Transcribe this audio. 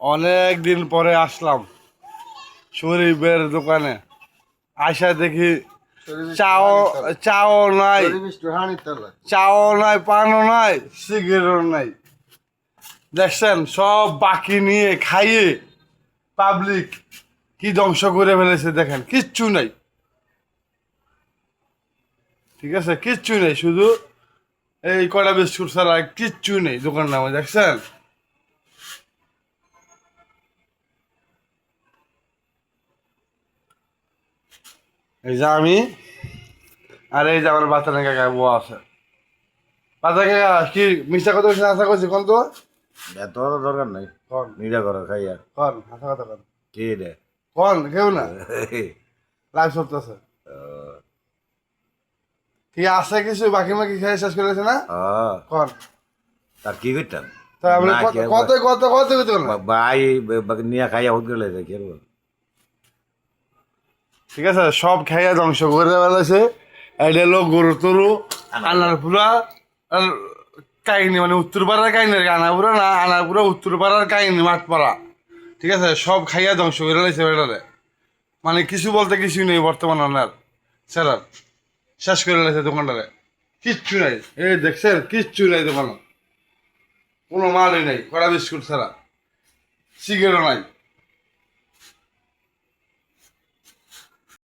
অনেক দিন পরে আসলাম শরীফের দোকানে। আয়সা দেখি চাও চাও নাই, চাও নাই, পানও নাই, সিগারেটও নাই। দেখছেন সব বাকি নিয়ে খাইয়ে পাবলিক কি ধ্বংস করে ফেলেছে দেখেন, কিচ্ছু নাই। ঠিক আছে, কিচ্ছু নেই, শুধু এই কড়া বিস্কুট ছাড়া কিচ্ছু নেই দোকান নামে। দেখছেন এই যে আমি, আর এই যে আমার বাচ্চা কাকা বউ আছে। বাচ্চা কাকা কি মিশা কথা বলছে, আশা করছি কোন তো এত দরকার নাই, কন নিজা করো খাইয়া। কন হাসা কথা কন কে রে? কন কেউ না লাইভ চলতেছে। কি আছে কিছু বাকি মাকি খেয়ে শেষ করেছে না কন? তার কি করতাম? তা আপনি কত কত কত কত না? ভাই নিয়ে খাইয়া হুট গেলে কি করবো? ঠিক আছে, সব খাইয়া ধ্বংস করে ফেলেছে। এটা হলো গরু তরু আনারপুরা কাহিনী, মানে উত্তরপাড়ার কাহিনী আর কি। আনারপুরা না, আনারপুরা উত্তরপাড়ার কাহিনী, মাঠপাড়া। ঠিক আছে, সব খাইয়া ধ্বংস করে ফেলেছে বেটারে। মানে কিছু বলতে কিছুই নেই বর্তমান আনার স্যার, শেষ করে ফেলেছে দোকানটারে। কিচ্ছু নাই, এই দেখছেন কিচ্ছু নাই দোকানে, কোনো মালই নাই, কড়া বিস্কুট ছাড়া, সিগারেটও নাই।